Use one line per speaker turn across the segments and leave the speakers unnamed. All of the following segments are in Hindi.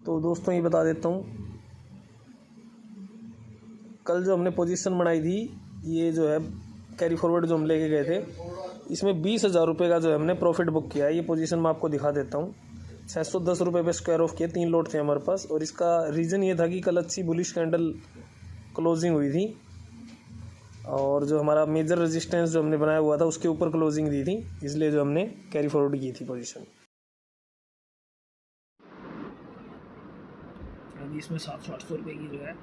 तो दोस्तों ये बता देता हूँ, कल जो हमने पोजीशन बनाई थी, ये जो है कैरी फॉरवर्ड जो हम लेके गए थे, इसमें 20,000 रुपये का जो है हमने प्रॉफिट बुक किया है। ये पोजीशन मैं आपको दिखा देता हूँ। 610 रुपये पे स्क्वायर ऑफ किए, 3 लोट थे हमारे पास। और इसका रीज़न ये था कि कल अच्छी बुलिश कैंडल क्लोजिंग हुई थी और जो हमारा मेजर रेजिस्टेंस जो हमने बनाया हुआ था उसके ऊपर क्लोजिंग दी थी, इसलिए जो हमने कैरी फॉरवर्ड की थी पोजीशन। अभी इसमें 700-800 रुपये की जो है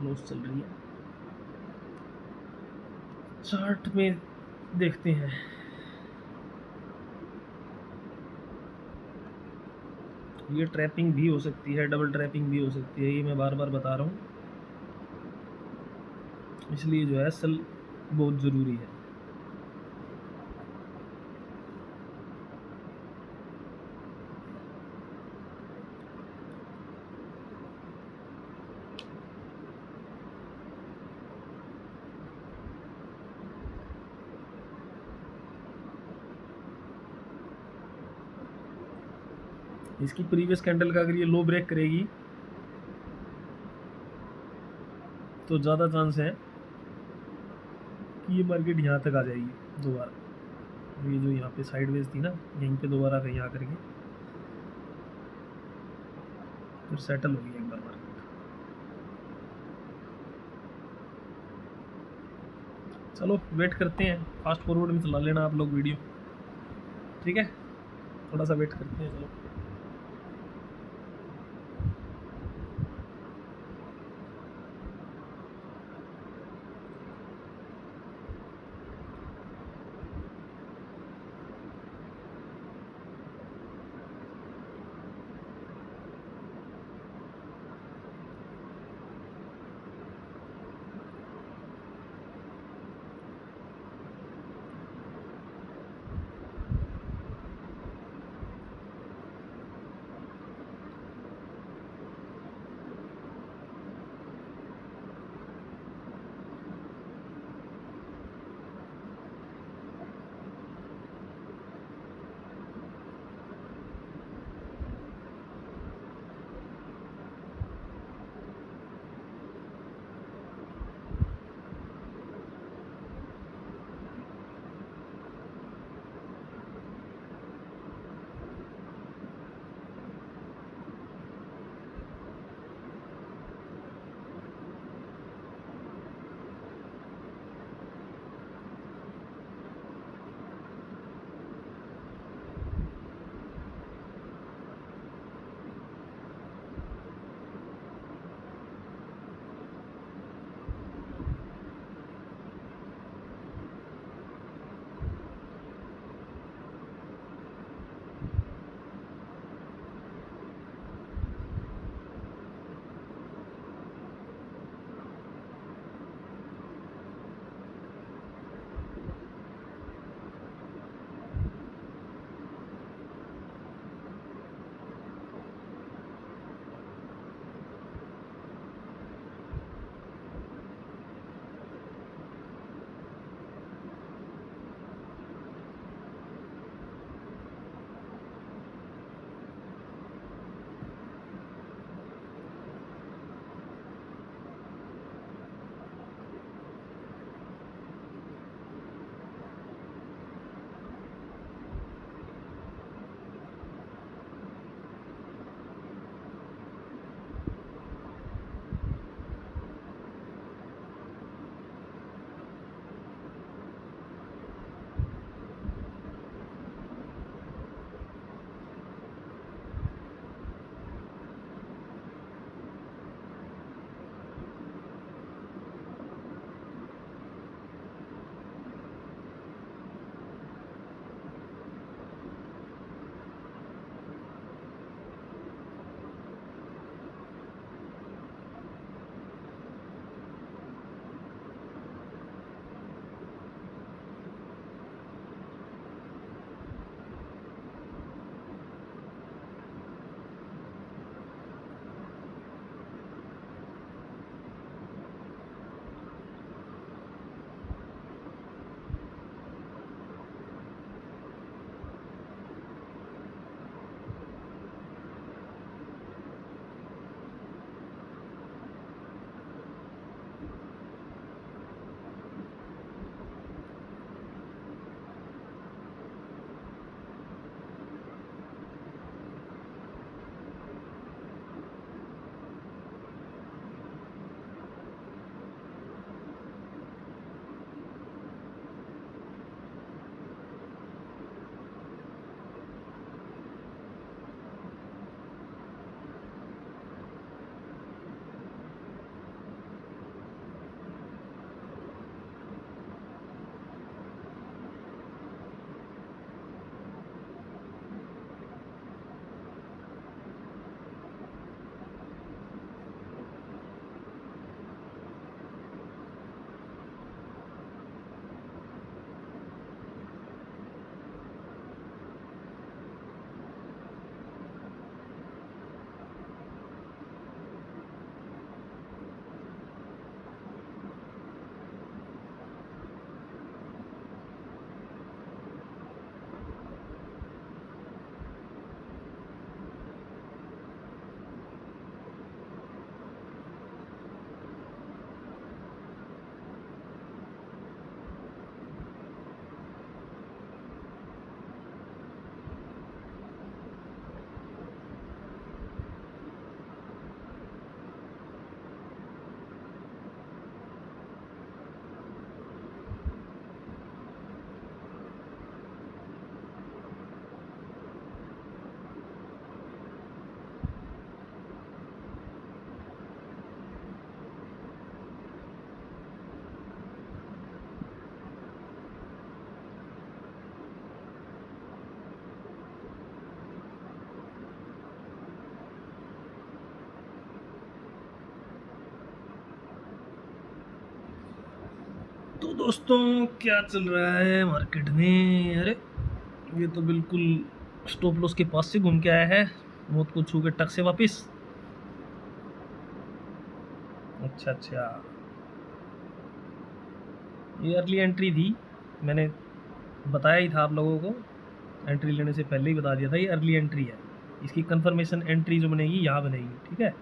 लॉस चल रही है। चार्ट में देखते हैं, ये ट्रैपिंग भी हो सकती है, डबल ट्रैपिंग भी हो सकती है, ये मैं बार बार बता रहा हूँ, इसलिए जो है सेल बहुत ज़रूरी है। इसकी प्रीवियस कैंडल का अगर ये लो ब्रेक करेगी तो ज़्यादा चांस है कि ये मार्केट यहाँ तक आ जाएगी दोबारा। ये जो यहाँ पे साइडवेज थी ना, यहीं पे दोबारा कहीं आकर के फिर सेटल होगी एक बार मार्केट। चलो वेट करते हैं, फास्ट फॉरवर्ड में चला लेना आप लोग वीडियो, ठीक है? थोड़ा सा वेट करते हैं, चलो। तो दोस्तों क्या चल रहा है मार्केट में? अरे ये तो बिल्कुल स्टॉप लॉस के पास से घूम के आया है, मौत को छू के टक से वापिस। अच्छा, ये अर्ली एंट्री थी, मैंने बताया ही था आप लोगों को, एंट्री लेने से पहले ही बता दिया था ये अर्ली एंट्री है। इसकी कंफर्मेशन एंट्री जो बनेगी यहाँ बनेगी, ठीक है,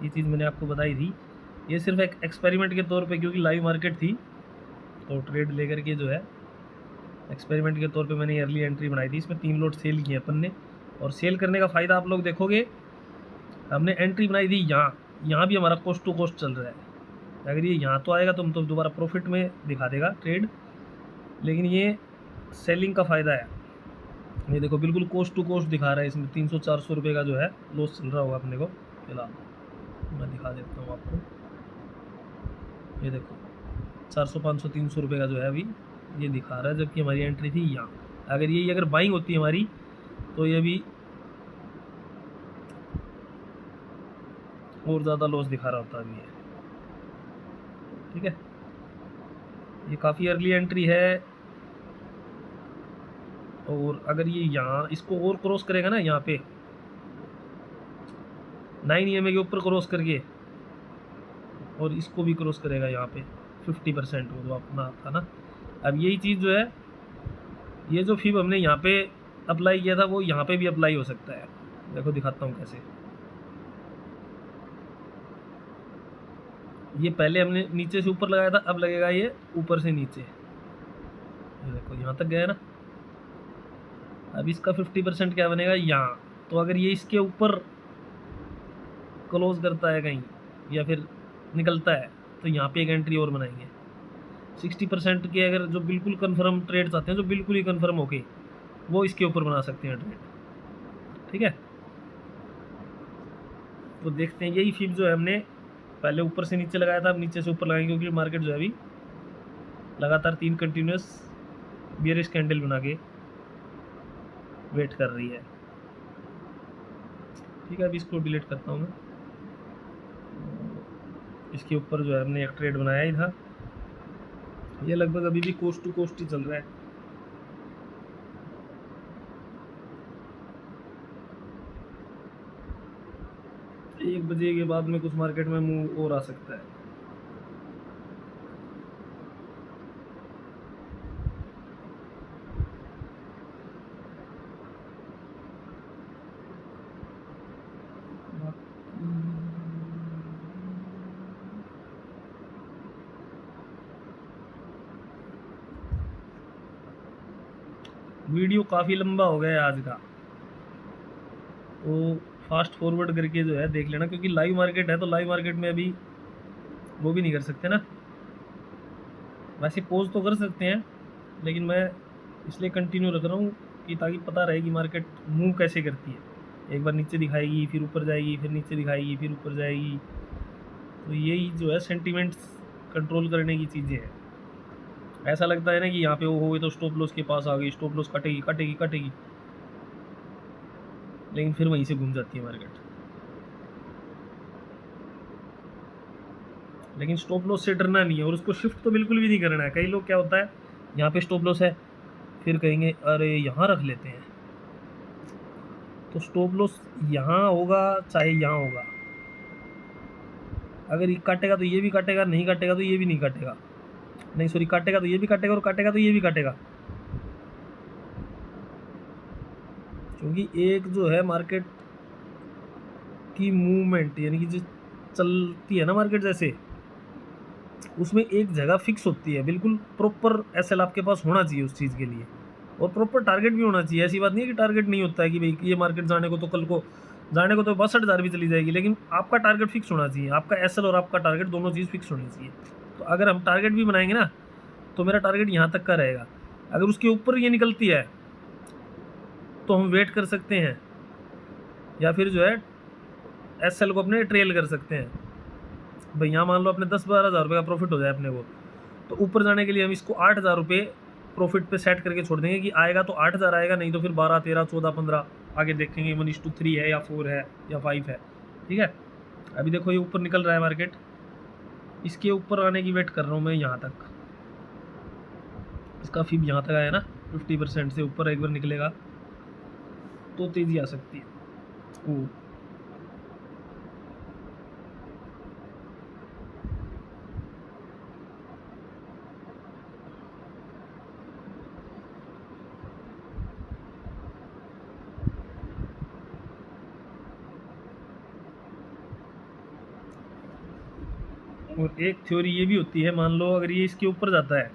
ये चीज़ मैंने आपको बताई थी। ये सिर्फ एक एक्सपेरिमेंट के तौर पे, क्योंकि लाइव मार्केट थी तो ट्रेड लेकर के जो है एक्सपेरिमेंट के तौर पे मैंने अर्ली एंट्री बनाई थी। इसमें 3 लोट सेल किए अपन ने, और सेल करने का फ़ायदा आप लोग देखोगे, हमने एंट्री बनाई थी यहाँ भी हमारा कोस्ट टू कोस्ट चल रहा है। अगर ये यहाँ तो आएगा तो हम तो दोबारा प्रॉफिट में दिखा देगा ट्रेड, लेकिन ये सेलिंग का फ़ायदा है। ये देखो बिल्कुल कोस्ट टू कोस्ट दिखा रहा है, इसमें 300-400 रुपये का जो है लॉस चल रहा होगा अपने को। फिलहाल मैं दिखा देता हूँ आपको, ये देखो 400-500-300 रुपये का जो है अभी ये दिखा रहा है, जबकि हमारी एंट्री थी यहाँ। अगर यही अगर बाइंग होती है हमारी तो ये भी और ज़्यादा लॉस दिखा रहा होता अभी ये, ठीक है। ये काफ़ी अर्ली एंट्री है, और अगर ये यहाँ इसको और क्रॉस करेगा ना, यहाँ पे 9 EMA के ऊपर क्रॉस करके, और इसको भी क्रॉस करेगा यहाँ पे 50% वो जो अपना था ना। अब यही चीज़ जो है, ये जो फीब हमने यहाँ पे अप्लाई किया था वो यहाँ पे भी अप्लाई हो सकता है। देखो दिखाता हूँ कैसे। ये पहले हमने नीचे से ऊपर लगाया था, अब लगेगा ये ऊपर से नीचे। ये देखो यहाँ तक गया ना, अब इसका 50% क्या बनेगा यहाँ। तो अगर ये इसके ऊपर क्लोज करता है कहीं या फिर निकलता है तो यहाँ पे एक एंट्री और बनाएंगे। 60% के अगर जो बिल्कुल कंफर्म ट्रेड्स आते हैं, जो बिल्कुल ही कंफर्म होके, वो इसके ऊपर बना सकते हैं ट्रेड, ठीक है। तो देखते हैं, यही फीब जो है हमने पहले ऊपर से नीचे लगाया था, अब नीचे से ऊपर लगाएंगे, क्योंकि मार्केट जो है अभी लगातार 3 कंटिन्यूस बियरिश कैंडल बना के वेट कर रही है, ठीक है। अभी इसको डिलीट करता हूँ मैं। इसके ऊपर जो है हमने एक ट्रेड बनाया ही था, ये लगभग अभी भी कोस्ट टू कोस्ट ही चल रहा है। एक बजे के बाद में कुछ मार्केट में मूव और आ सकता है। वीडियो काफ़ी लंबा हो गया है आज का, तो फास्ट फॉरवर्ड करके जो है देख लेना, क्योंकि लाइव मार्केट है तो लाइव मार्केट में अभी वो भी नहीं कर सकते ना। वैसे पोज तो कर सकते हैं, लेकिन मैं इसलिए कंटिन्यू रख रहा हूँ कि ताकि पता रहे कि मार्केट मूव कैसे करती है। एक बार नीचे दिखाएगी, फिर ऊपर जाएगी, फिर नीचे दिखाएगी, फिर ऊपर जाएगी। तो यही जो है सेंटिमेंट्स कंट्रोल करने की चीज़ें हैं। ऐसा लगता है ना कि यहाँ पे वो हो तो स्टॉप लॉस के पास आ गई, स्टॉप लॉस कटेगी कटेगी कटेगी, लेकिन फिर वहीं से घूम जाती है मार्केट। लेकिन स्टॉप लॉस से डरना नहीं है, और उसको शिफ्ट तो बिल्कुल भी नहीं करना है। कई लोग क्या होता है, यहाँ पे स्टॉप लॉस है, फिर कहेंगे अरे यहाँ रख लेते हैं, तो स्टॉप लॉस यहाँ होगा चाहे यहाँ होगा। अगर ये काटेगा तो ये भी काटेगा, नहीं काटेगा तो ये भी नहीं काटेगा, नहीं सॉरी काटेगा तो ये भी काटेगा, और काटेगा तो ये भी काटेगा। क्योंकि एक जो है मार्केट की मूवमेंट, यानी कि जो चलती है ना मार्केट जैसे, उसमें एक जगह फिक्स होती है, बिल्कुल प्रॉपर एसएल आपके पास होना चाहिए उस चीज़ के लिए, और प्रॉपर टारगेट भी होना चाहिए। ऐसी बात नहीं है कि टारगेट नहीं होता है कि भाई ये मार्केट जाने को तो कल को जाने को तो 62,000 भी चली जाएगी, लेकिन आपका टारगेट फिक्स होना चाहिए। आपका एसएल और आपका टारगेट दोनों चीज़ फिक्स होनी चाहिए। तो अगर हम टारगेट भी बनाएंगे ना, तो मेरा टारगेट यहाँ तक का रहेगा। अगर उसके ऊपर ये निकलती है तो हम वेट कर सकते हैं, या फिर जो है एसएल को अपने ट्रेल कर सकते हैं। भाई यहाँ मान लो अपने 10-12 हज़ार रुपये का प्रॉफिट हो जाए अपने को, तो ऊपर जाने के लिए हम इसको 8,000 रुपये प्रॉफिट पे सेट करके छोड़ देंगे कि आएगा तो 8,000 आएगा, नहीं तो फिर 12, 13, 14, 15 आगे देखेंगे 1:3 है या 4 है या 5 है, ठीक है। अभी देखो ये ऊपर निकल रहा है मार्केट, इसके ऊपर आने की वेट कर रहा हूँ मैं यहाँ तक, इसका फीब यहाँ तक आया ना 50% से ऊपर एक बार निकलेगा तो तेज़ी आ सकती है। ओ और एक थ्योरी ये भी होती है, मान लो अगर ये इसके ऊपर जाता है,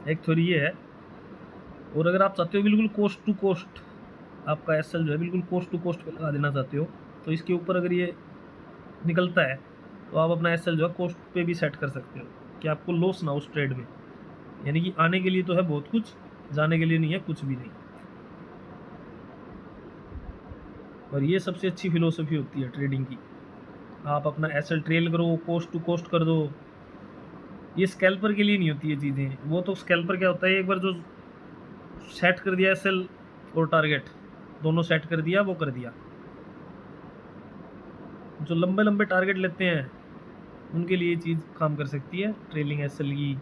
एक थ्योरी ये है, और अगर आप चाहते हो बिल्कुल कोस्ट टू कोस्ट आपका एसएल जो है बिल्कुल कोस्ट टू कोस्ट पे लगा देना चाहते हो, तो इसके ऊपर अगर ये निकलता है तो आप अपना एसएल जो है कोस्ट पे भी सेट कर सकते हो कि आपको लॉस ना उस ट्रेड में। यानी कि आने के लिए तो है बहुत कुछ, जाने के लिए नहीं है कुछ भी नहीं। और ये सबसे अच्छी फिलोसफी होती है ट्रेडिंग की। आप अपना एसएल ट्रेल करो, कोस्ट टू कोस्ट कर दो। ये स्कैल्पर के लिए नहीं होती ये चीज़ें। वो तो स्कैल्पर क्या होता है, एक बार जो सेट कर दिया एसएल और टारगेट दोनों सेट कर दिया, वो कर दिया। जो लंबे लंबे टारगेट लेते हैं उनके लिए ये चीज़ काम कर सकती है ट्रेलिंग एसएल की,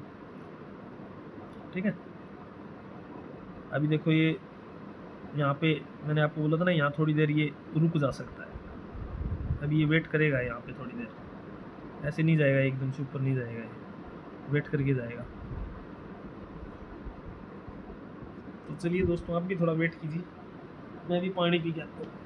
ठीक है। अभी देखो ये यहाँ पे मैंने आपको बोला था ना, यहाँ थोड़ी देर ये रुक जा सकता है। अभी ये वेट करेगा यहाँ पे थोड़ी देर, ऐसे नहीं जाएगा एकदम से ऊपर नहीं जाएगा, ये वेट करके जाएगा। तो चलिए दोस्तों, आप भी थोड़ा वेट कीजिए, मैं भी पानी पी के आता हूँ।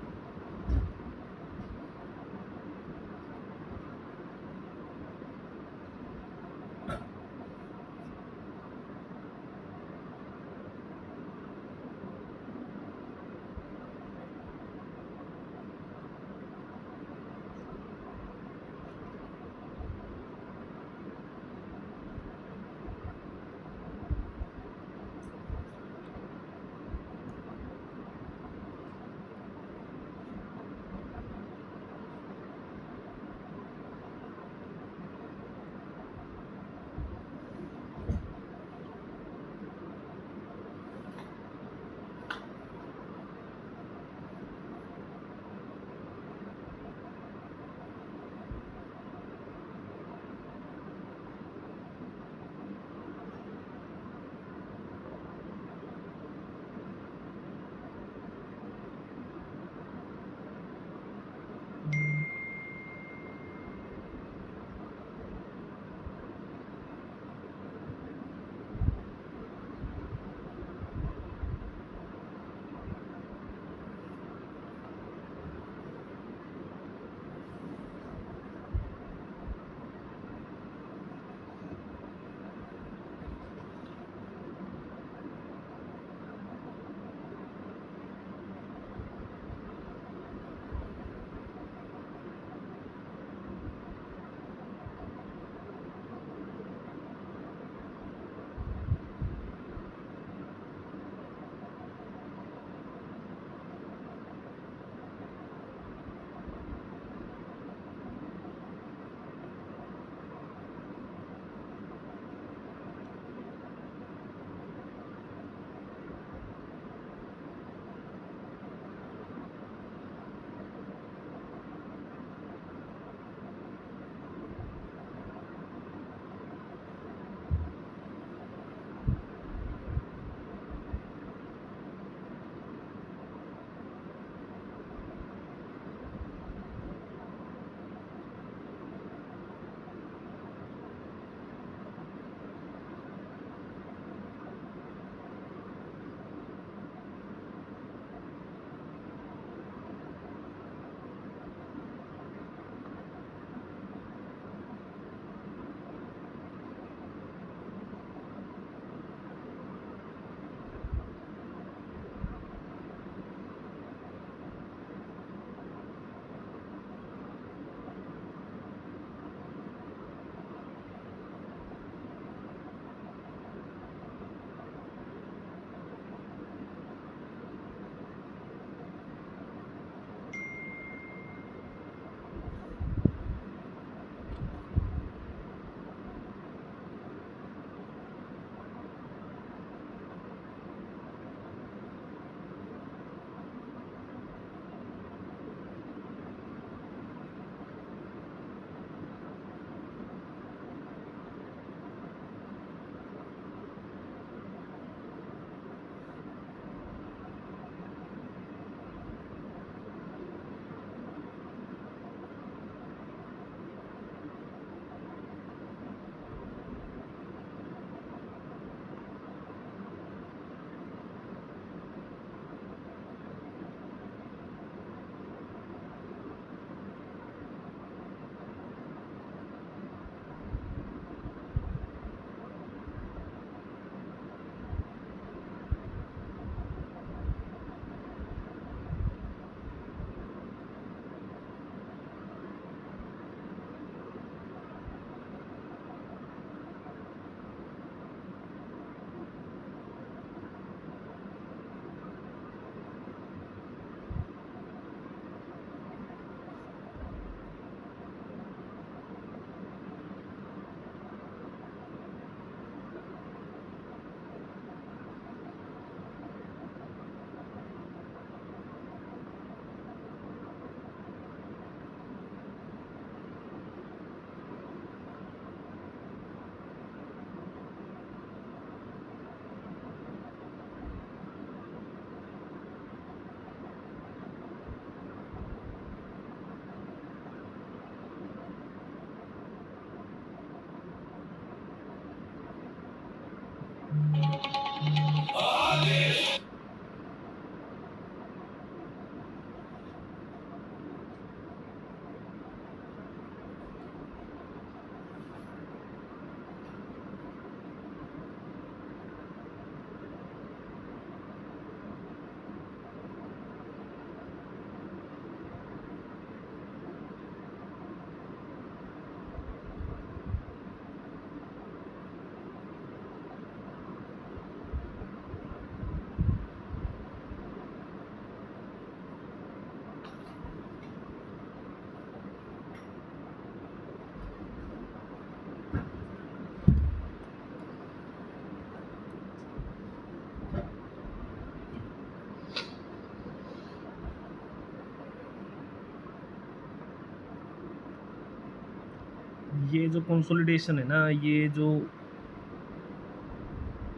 ये जो कंसोलिडेशन है ना, ये जो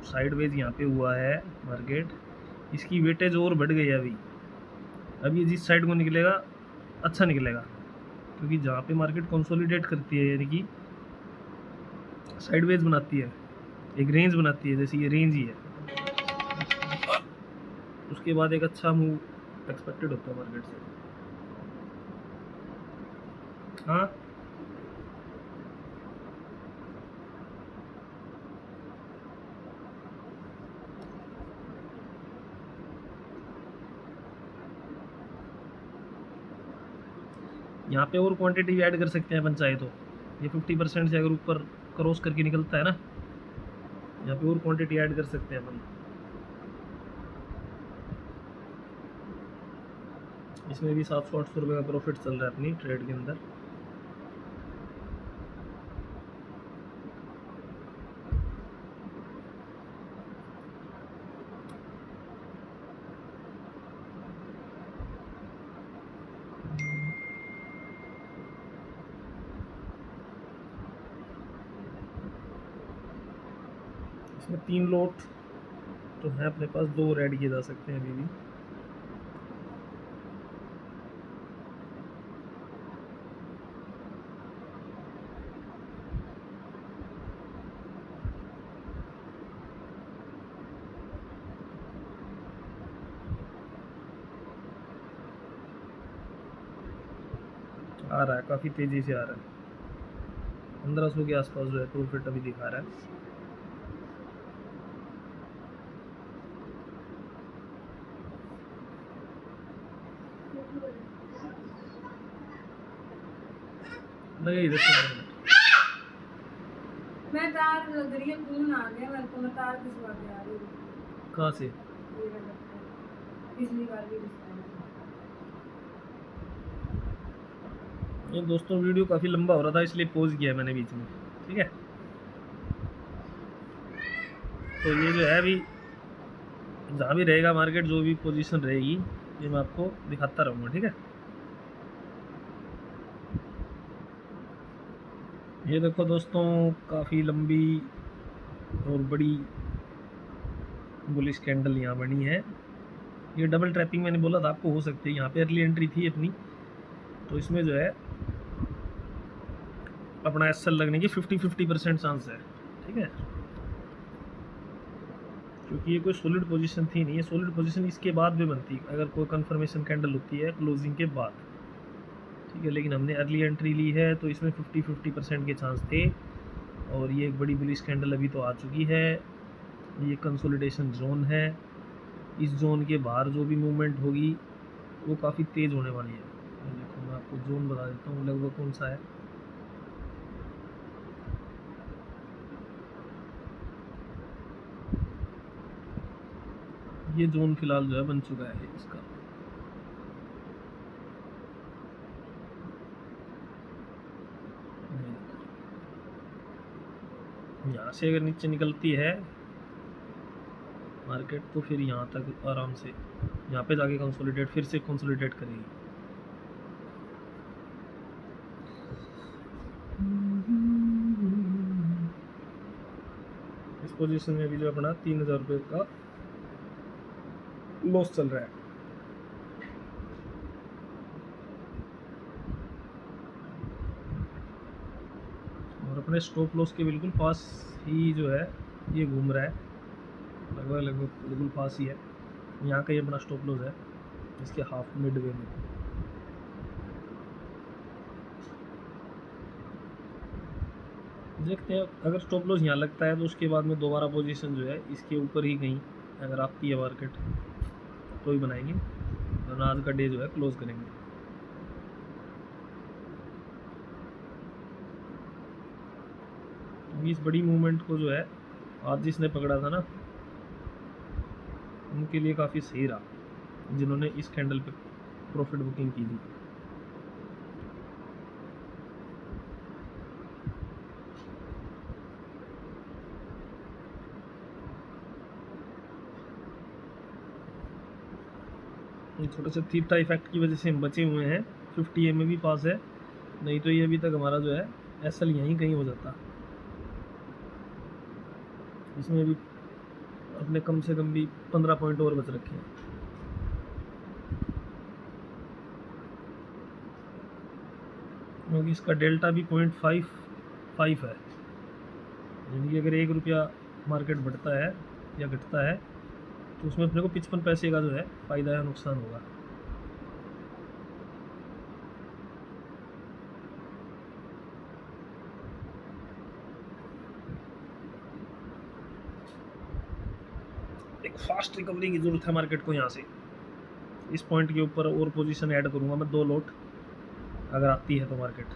साइडवेज यहाँ पे हुआ है मार्केट, इसकी वेटेज और बढ़ गई है अभी। अब ये जिस साइड को निकलेगा अच्छा निकलेगा, क्योंकि जहाँ पे मार्केट कंसोलिडेट करती है यानी कि साइडवेज बनाती है, एक रेंज बनाती है, जैसे ये रेंज ही है, उसके बाद एक अच्छा मूव एक्सपेक्टेड होता है मार्केट से। हाँ, यहाँ पे और क्वांटिटी भी ऐड कर सकते हैं अपन चाहे तो। ये 50% से अगर ऊपर क्रॉस करके निकलता है ना, यहाँ पे और क्वांटिटी ऐड कर सकते हैं अपन। इसमें भी 700-800 रुपये का प्रॉफिट चल रहा है अपनी ट्रेड के अंदर। इसमें 3 लोट तो है अपने पास, 2 और ऐड किए जा सकते हैं अभी भी। आ रहा है, काफ़ी तेज़ी से आ रहा है। 1500 के आसपास जो है प्रॉफिट अभी दिखा रहा है। लगे 10 मिनट।
मैं तार लग रही है, फोन आ गया मेरे को, मैं तार खिंचवा के आ रही हूँ।
कहाँ से?
पिछली बार भी खिंचवाया।
ये दोस्तों वीडियो काफ़ी लंबा हो रहा था, इसलिए पॉज किया मैंने बीच में, ठीक है। तो ये जो है अभी जहाँ भी रहेगा मार्केट, जो भी पोजीशन रहेगी, ये मैं आपको दिखाता रहूँगा, ठीक है। ये देखो दोस्तों, काफ़ी लंबी और बड़ी बुलिश कैंडल यहाँ बनी है। ये डबल ट्रैपिंग मैंने बोला था आपको हो सकती है। यहाँ पे अर्ली एंट्री थी अपनी, तो इसमें जो है अपना एसएल लगने की 50-50% चांस है, ठीक है। क्योंकि ये कोई सॉलिड पोजीशन थी नहीं, ये सॉलिड पोजीशन इसके बाद भी बनती अगर कोई कंफर्मेशन कैंडल होती है क्लोजिंग के बाद, ठीक है। लेकिन हमने अर्ली एंट्री ली है, तो इसमें 50-50% के चांस थे। और ये एक बड़ी बुलिश कैंडल अभी तो आ चुकी है। ये कंसोलिडेशन जोन है, इस जोन के बाहर जो भी मूवमेंट होगी वो काफ़ी तेज़ होने वाली है। देखो मैं आपको जोन बता देता हूँ लगभग कौन सा है। ये जोन फिलहाल जो है बन चुका है इसका। यहाँ से अगर नीचे निकलती है मार्केट, तो फिर यहाँ तक आराम से यहाँ पे जाके कंसोलिडेट, फिर से कंसोलिडेट करेगी। इस पोजीशन में भी जो अपना 3000 रुपये का लॉस चल रहा है। और अपने स्टॉप लॉस के बिल्कुल पास ही जो है ये घूम रहा है, लगभग बिल्कुल पास ही है। यहाँ का ये अपना स्टॉप लॉस है, इसके हाफ मिड वे में। देखते हैं, अगर स्टॉप लॉस यहाँ लगता है तो उसके बाद में दोबारा पोजीशन जो है इसके ऊपर ही कहीं अगर आती है मार्केट तो ही बनाएंगे, वरना आज का डे जो है क्लोज करेंगे। इस बड़ी मूवमेंट को जो है आज जिसने पकड़ा था ना, उनके लिए काफ़ी सही रहा, जिन्होंने इस कैंडल पे प्रॉफिट बुकिंग की थी। छोटे से थीटा इफेक्ट की वजह से हम बचे हुए हैं। 50 में भी पास है, नहीं तो ये अभी तक हमारा जो है एसएल यहीं कहीं हो जाता। इसमें भी अपने कम से कम भी 15 पॉइंट और बच रखे हैं। क्योंकि इसका डेल्टा भी 0.55 है, यानी कि अगर 1 रुपया मार्केट बढ़ता है या घटता है तो उसमें अपने को 55 पैसे का जो है फ़ायदा या नुकसान होगा। एक फास्ट रिकवरी की ज़रूरत है मार्केट को। यहाँ से इस पॉइंट के ऊपर और पोजीशन ऐड करूँगा मैं 2 लॉट, अगर आती है तो मार्केट,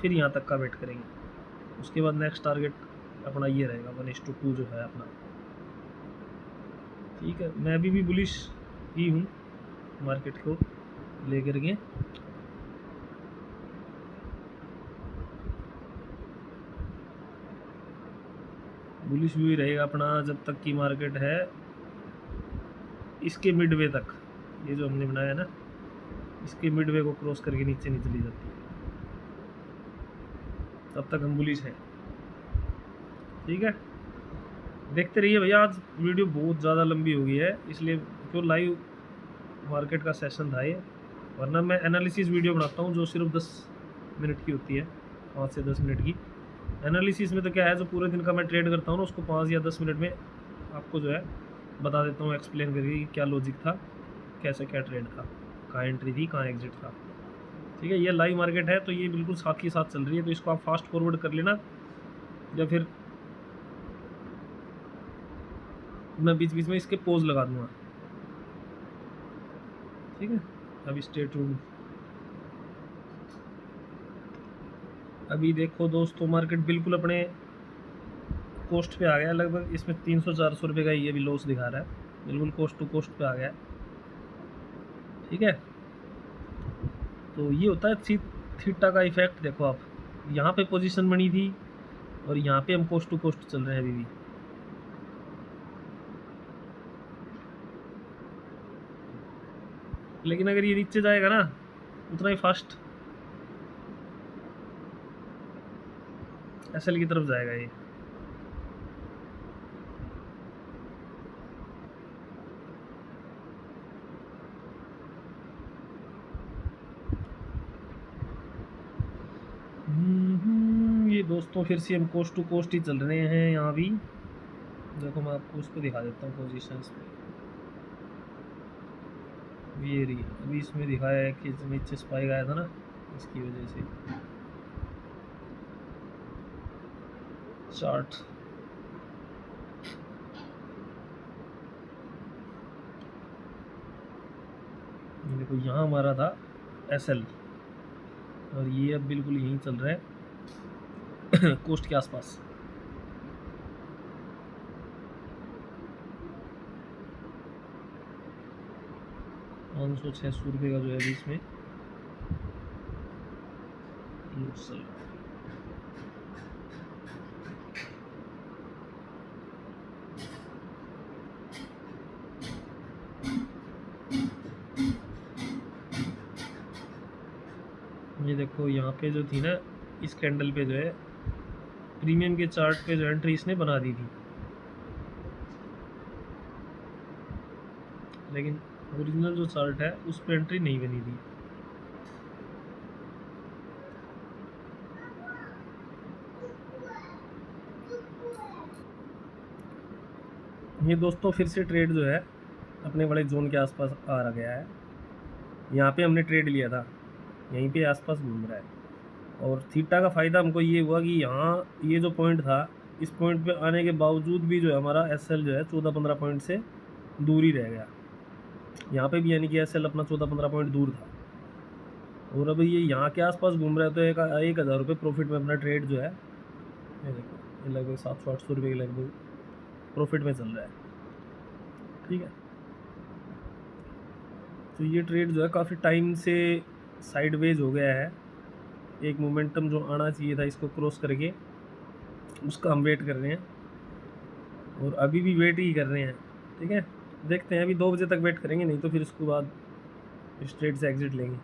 फिर यहाँ तक का वेट करेंगे। उसके बाद नेक्स्ट टारगेट अपना ये रहेगा 1:2 जो है अपना। ठीक है, मैं अभी भी बुलिश ही हूँ मार्केट को लेकर के। बुलिश व्यू ही रहेगा अपना जब तक की मार्केट है इसके मिडवे तक, ये जो हमने बनाया ना, इसके मिडवे को क्रॉस करके नीचे नहीं चली जाती, तब तक हम बुलिश हैं। ठीक है, देखते रहिए भैया। आज वीडियो बहुत ज़्यादा लंबी हो गई है, इसलिए क्यों लाइव मार्केट का सेशन था ये, वरना मैं एनालिसिस वीडियो बनाता हूँ जो सिर्फ 10 मिनट की होती है, 5 से 10 मिनट की। एनालिसिस में तो क्या है, जो पूरे दिन का मैं ट्रेड करता हूँ ना, उसको 5 या 10 मिनट में आपको जो है बता देता हूँ, एक्सप्लेन करके कि क्या लॉजिक था, कैसे क्या ट्रेड था, कहाँ एंट्री थी, कहाँ एग्जिट था। ठीक है, ये लाइव मार्केट है तो ये बिल्कुल साथ ही साथ चल रही है, तो इसको आप फास्ट फॉरवर्ड कर लेना, या फिर मैं बीच बीच में इसके पोज लगा दूँगा। ठीक है, अभी स्टे ट्यून्ड। अभी देखो दोस्तों, मार्केट बिल्कुल अपने कोस्ट पे आ गया लगभग। इसमें 300-400 रुपये का ये भी लॉस दिखा रहा है, बिल्कुल कोस्ट टू कोस्ट पे आ गया। ठीक है, तो ये होता है थीटा का इफेक्ट। देखो आप, यहाँ पे पोजीशन बनी थी और यहाँ पे हम कोस्ट टू कोस्ट चल रहे हैं अभी भी। लेकिन अगर ये नीचे जाएगा ना, उतना ही फास्ट एसएल की तरफ जाएगा ये। ये दोस्तों फिर से हम कोस्ट टू कोस्ट ही चल रहे हैं यहाँ भी। देखो मैं आपको उसको दिखा देता हूँ पोजीशंस पे। ये रही, अभी इसमें दिखाया है कि नीचे स्पाइक आया था ना, इसकी वजह से चार्ट। देखो यहाँ हमारा था एसएल और ये अब बिल्कुल यहीं चल रहा है कोस्ट के आसपास। ₹500-600 का जो है अभी इसमें चल रहा है। ये देखो यहाँ पे जो थी ना, इस कैंडल पे जो है प्रीमियम के चार्ट पे जो एंट्री इसने बना दी थी, लेकिन ओरिजिनल जो चार्ट है उस पर एंट्री नहीं बनी थी। ये दोस्तों फिर से ट्रेड जो है अपने बड़े जोन के आसपास आ रहा गया है। यहाँ पे हमने ट्रेड लिया था, यहीं पे आसपास घूम रहा है। और थीटा का फ़ायदा हमको ये हुआ कि यहाँ ये जो पॉइंट था, इस पॉइंट पे आने के बावजूद भी जो है हमारा एसएल जो है 14-15 पॉइंट से दूर ही रह गया। यहाँ पे भी यानी कि एसएल अपना 14-15 पॉइंट दूर था, और अभी ये यहाँ के आसपास घूम रहा है। तो 1,000 रुपये प्रॉफिट में अपना ट्रेड जो है लगभग 700-800 रुपये के लगभग प्रॉफिट में चल रहा है। ठीक है, तो ये ट्रेड जो है काफ़ी टाइम से साइडवेज हो गया है। एक मोमेंटम जो आना चाहिए था इसको क्रॉस करके, उसका हम वेट कर रहे हैं, और अभी भी वेट ही कर रहे हैं। ठीक है, देखते हैं, अभी 2 बजे तक वेट करेंगे, नहीं तो फिर उसके बाद इस ट्रेड से एग्जिट लेंगे।